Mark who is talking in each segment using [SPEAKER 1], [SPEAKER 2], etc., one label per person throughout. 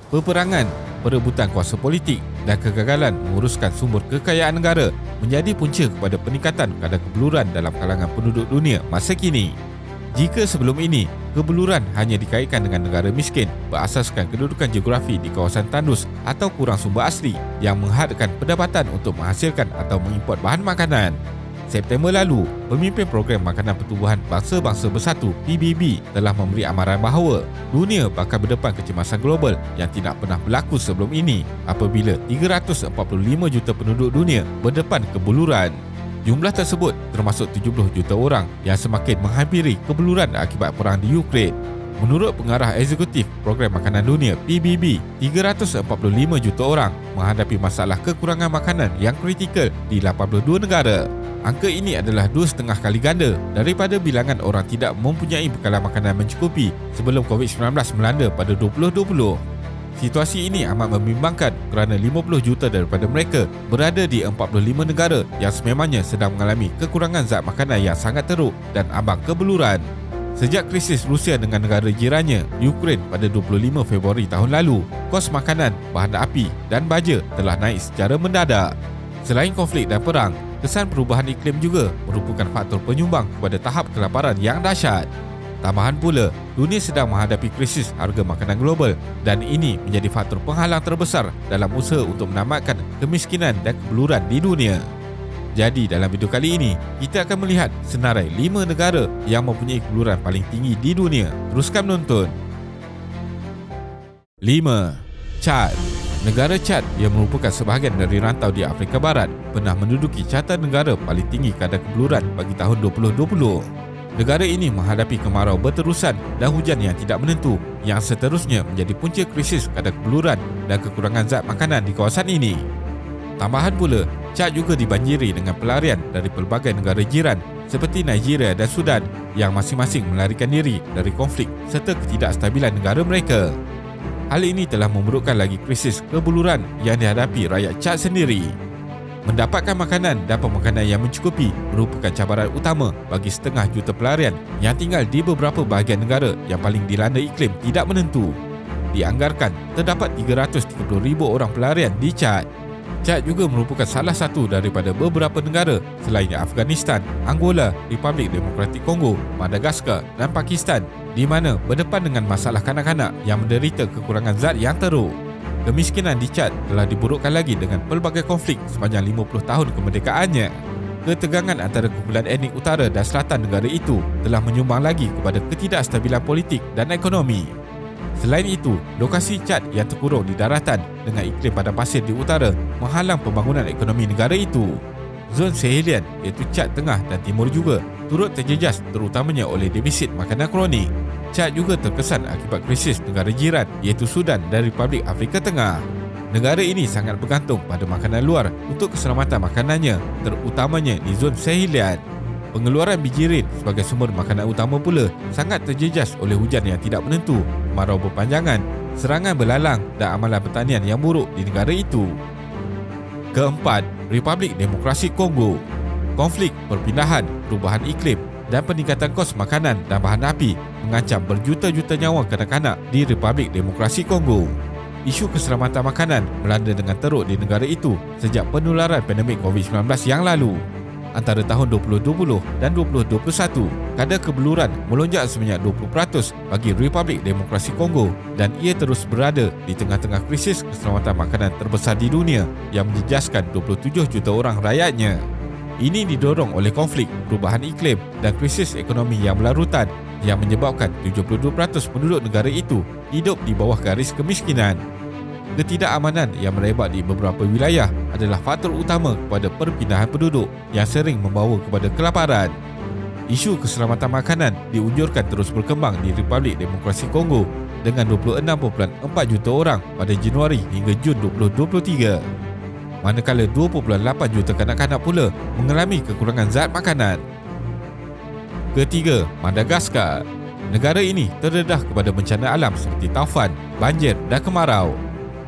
[SPEAKER 1] Peperangan, perebutan kuasa politik dan kegagalan menguruskan sumber kekayaan negara menjadi punca kepada peningkatan kadar kebeluran dalam kalangan penduduk dunia masa kini. Jika sebelum ini, kebeluran hanya dikaitkan dengan negara miskin berasaskan kedudukan geografi di kawasan tandus atau kurang sumber asli yang menghadkan pendapatan untuk menghasilkan atau mengimport bahan makanan. September lalu, pemimpin Program Makanan Pertubuhan Bangsa-Bangsa Bersatu PBB telah memberi amaran bahawa dunia bakal berdepan kecemasan global yang tidak pernah berlaku sebelum ini apabila 345 juta penduduk dunia berdepan kebeluran. Jumlah tersebut termasuk 70 juta orang yang semakin menghampiri kebeluran akibat perang di Ukraine. Menurut pengarah eksekutif Program Makanan Dunia PBB, 345 juta orang menghadapi masalah kekurangan makanan yang kritikal di 82 negara. Angka ini adalah 2,5 kali ganda daripada bilangan orang tidak mempunyai bekalan makanan mencukupi sebelum COVID-19 melanda pada 2020. Situasi ini amat membimbangkan kerana 50 juta daripada mereka berada di 45 negara yang sememangnya sedang mengalami kekurangan zat makanan yang sangat teruk dan ambang kebeluran. Sejak krisis Rusia dengan negara jirannya, Ukraine pada 25 Februari tahun lalu, kos makanan, bahan api dan baja telah naik secara mendadak. Selain konflik dan perang, kesan perubahan iklim juga merupakan faktor penyumbang kepada tahap kelaparan yang dahsyat. Tambahan pula, dunia sedang menghadapi krisis harga makanan global dan ini menjadi faktor penghalang terbesar dalam usaha untuk menamatkan kemiskinan dan kebeluran di dunia. Jadi dalam video kali ini, kita akan melihat senarai 5 negara yang mempunyai kebeluran paling tinggi di dunia. Teruskan menonton. 5. Chad. Negara Chad yang merupakan sebahagian dari rantau di Afrika Barat pernah menduduki carta negara paling tinggi kadar kebeluran bagi tahun 2020. Negara ini menghadapi kemarau berterusan dan hujan yang tidak menentu yang seterusnya menjadi punca krisis kadar kebeluran dan kekurangan zat makanan di kawasan ini. Tambahan pula, Chad juga dibanjiri dengan pelarian dari pelbagai negara jiran seperti Nigeria dan Sudan yang masing-masing melarikan diri dari konflik serta ketidakstabilan negara mereka. Hal ini telah memerlukan lagi krisis kebeluran yang dihadapi rakyat Chad sendiri. Mendapatkan makanan dan pemakanan yang mencukupi merupakan cabaran utama bagi setengah juta pelarian yang tinggal di beberapa bahagian negara yang paling dilanda iklim tidak menentu. Dianggarkan terdapat 330,000 orang pelarian di Chad. Chad juga merupakan salah satu daripada beberapa negara selain Afghanistan, Angola, Republik Demokratik Kongo, Madagaskar dan Pakistan di mana berdepan dengan masalah kanak-kanak yang menderita kekurangan zat yang teruk. Kemiskinan di Chad telah diburukkan lagi dengan pelbagai konflik sepanjang 50 tahun kemerdekaannya. Ketegangan antara kumpulan etnik utara dan selatan negara itu telah menyumbang lagi kepada ketidakstabilan politik dan ekonomi. Selain itu, lokasi Chad yang terkurung di daratan dengan iklim padang pasir di utara menghalang pembangunan ekonomi negara itu. Zon Sahelian iaitu Chad Tengah dan Timur juga turut terjejas terutamanya oleh defisit makanan kronik. Chad juga terkesan akibat krisis negara jiran iaitu Sudan dan Republik Afrika Tengah. Negara ini sangat bergantung pada makanan luar untuk keselamatan makanannya, terutamanya di zon Sahelian. Pengeluaran bijirin sebagai sumber makanan utama pula sangat terjejas oleh hujan yang tidak menentu, kemarau berpanjangan, serangan belalang dan amalan pertanian yang buruk di negara itu. Keempat, Republik Demokrasi Kongo. Konflik, perpindahan, perubahan iklim dan peningkatan kos makanan dan bahan api mengancam berjuta-juta nyawa kanak-kanak di Republik Demokrasi Kongo. Isu keselamatan makanan melanda dengan teruk di negara itu sejak penularan pandemik COVID-19 yang lalu. Antara tahun 2020 dan 2021, kadar kebeluran melonjak sebanyak 20% bagi Republik Demokrasi Kongo dan ia terus berada di tengah-tengah krisis keselamatan makanan terbesar di dunia yang menjejaskan 27 juta orang rakyatnya. Ini didorong oleh konflik, perubahan iklim dan krisis ekonomi yang berlarutan yang menyebabkan 72% penduduk negara itu hidup di bawah garis kemiskinan. Ketidakamanan yang merebak di beberapa wilayah adalah faktor utama kepada perpindahan penduduk yang sering membawa kepada kelaparan. Isu keselamatan makanan diunjurkan terus berkembang di Republik Demokrasi Kongo dengan 26.4 juta orang pada Januari hingga Jun 2023. Manakala 2.8 juta kanak-kanak pula mengalami kekurangan zat makanan. Ketiga, Madagaskar. Negara ini terdedah kepada bencana alam seperti taufan, banjir dan kemarau.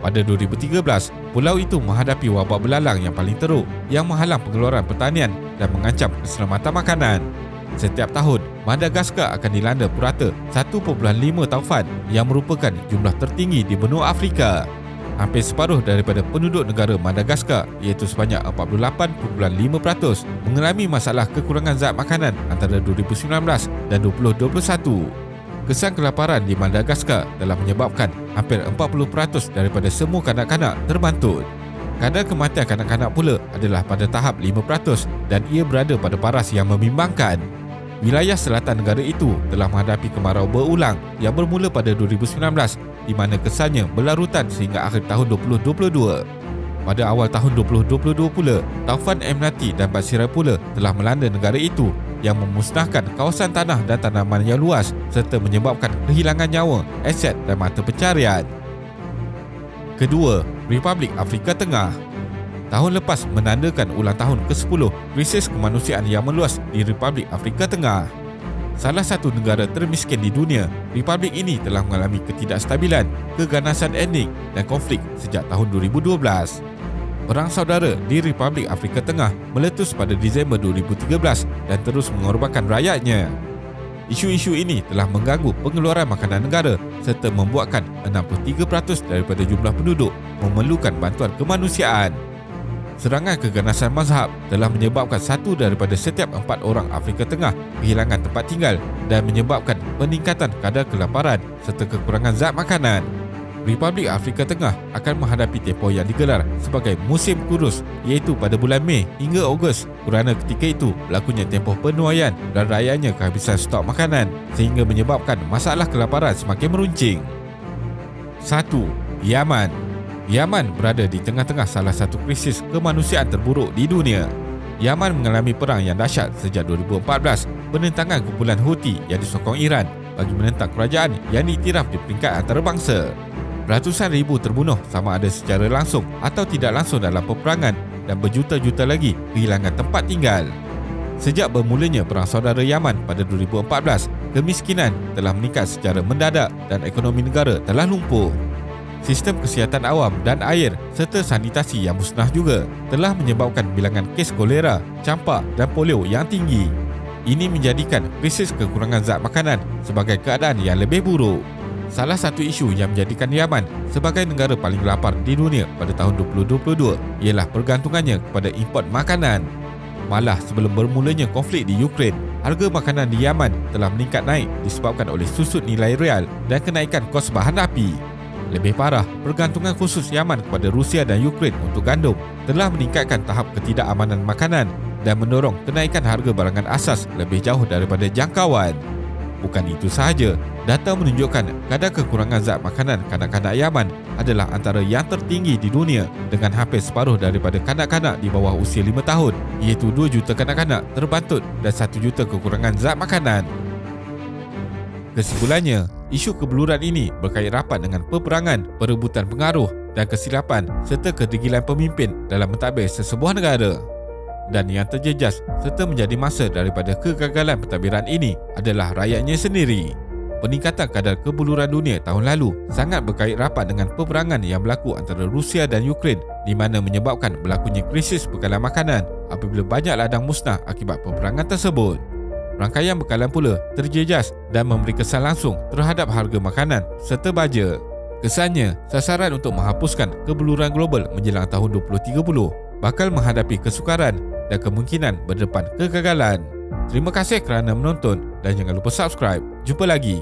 [SPEAKER 1] Pada 2013, pulau itu menghadapi wabak belalang yang paling teruk yang menghalang pengeluaran pertanian dan mengancam keselamatan makanan. Setiap tahun, Madagaskar akan dilanda purata 1.5 taufan yang merupakan jumlah tertinggi di benua Afrika. Hampir separuh daripada penduduk negara Madagaskar, iaitu sebanyak 48.5%, mengalami masalah kekurangan zat makanan antara 2019 dan 2021. Kesan kelaparan di Madagaskar telah menyebabkan hampir 40% daripada semua kanak-kanak terbantut. Kadar kematian kanak-kanak pula adalah pada tahap 5% dan ia berada pada paras yang membimbangkan. Wilayah selatan negara itu telah menghadapi kemarau berulang yang bermula pada 2019 di mana kesannya berlarutan sehingga akhir tahun 2022. Pada awal tahun 2022 pula, taufan Emnati dan Batsirai pula telah melanda negara itu yang memusnahkan kawasan tanah dan tanaman yang luas serta menyebabkan kehilangan nyawa, aset dan mata pencarian. Kedua, Republik Afrika Tengah. Tahun lepas menandakan ulang tahun ke-10 krisis kemanusiaan yang meluas di Republik Afrika Tengah. Salah satu negara termiskin di dunia, republik ini telah mengalami ketidakstabilan, keganasan etnik dan konflik sejak tahun 2012. Perang saudara di Republik Afrika Tengah meletus pada Disember 2013 dan terus mengorbankan rakyatnya. Isu-isu ini telah mengganggu pengeluaran makanan negara serta membuatkan 63% daripada jumlah penduduk memerlukan bantuan kemanusiaan. Serangan keganasan mazhab telah menyebabkan 1 daripada setiap 4 orang Afrika Tengah kehilangan tempat tinggal dan menyebabkan peningkatan kadar kelaparan serta kekurangan zat makanan. Republik Afrika Tengah akan menghadapi tempoh yang digelar sebagai musim kurus iaitu pada bulan Mei hingga Ogos kerana ketika itu berlakunya tempoh penuaian dan rakyatnya kehabisan stok makanan sehingga menyebabkan masalah kelaparan semakin meruncing. 1. Yaman. Yaman berada di tengah-tengah salah satu krisis kemanusiaan terburuk di dunia. Yaman mengalami perang yang dahsyat sejak 2014 penentangan kumpulan Houthi yang disokong Iran bagi menentang kerajaan yang diiktiraf di peringkat antarabangsa. Ratusan ribu terbunuh sama ada secara langsung atau tidak langsung dalam peperangan dan berjuta-juta lagi kehilangan tempat tinggal. Sejak bermulanya Perang Saudara Yaman pada 2014, kemiskinan telah meningkat secara mendadak dan ekonomi negara telah lumpuh. Sistem kesihatan awam dan air serta sanitasi yang musnah juga telah menyebabkan bilangan kes kolera, campak dan polio yang tinggi. Ini menjadikan krisis kekurangan zat makanan sebagai keadaan yang lebih buruk. Salah satu isu yang menjadikan Yaman sebagai negara paling lapar di dunia pada tahun 2022 ialah pergantungannya kepada import makanan. Malah sebelum bermulanya konflik di Ukraine, harga makanan di Yaman telah meningkat naik disebabkan oleh susut nilai rial dan kenaikan kos bahan api. Lebih parah, pergantungan khusus Yaman kepada Rusia dan Ukraine untuk gandum telah meningkatkan tahap ketidakamanan makanan dan mendorong kenaikan harga barangan asas lebih jauh daripada jangkauan. Bukan itu sahaja, data menunjukkan kadar kekurangan zat makanan kanak-kanak Yaman adalah antara yang tertinggi di dunia dengan hampir separuh daripada kanak-kanak di bawah usia 5 tahun iaitu 2 juta kanak-kanak terbantut dan 1 juta kekurangan zat makanan. Kesimpulannya, isu kebeluran ini berkait rapat dengan peperangan, perebutan pengaruh dan kesilapan serta kedegilan pemimpin dalam mentadbir sesebuah negara. Dan yang terjejas serta menjadi masa daripada kegagalan pentadbiran ini adalah rakyatnya sendiri. Peningkatan kadar kebeluran dunia tahun lalu sangat berkait rapat dengan peperangan yang berlaku antara Rusia dan Ukraine di mana menyebabkan berlakunya krisis bekalan makanan apabila banyak ladang musnah akibat peperangan tersebut. Rangkaian bekalan pula terjejas dan memberi kesan langsung terhadap harga makanan serta baja. Kesannya, sasaran untuk menghapuskan kebeluran global menjelang tahun 2030 bakal menghadapi kesukaran dan kemungkinan berdepan kegagalan. Terima kasih kerana menonton dan jangan lupa subscribe. Jumpa lagi.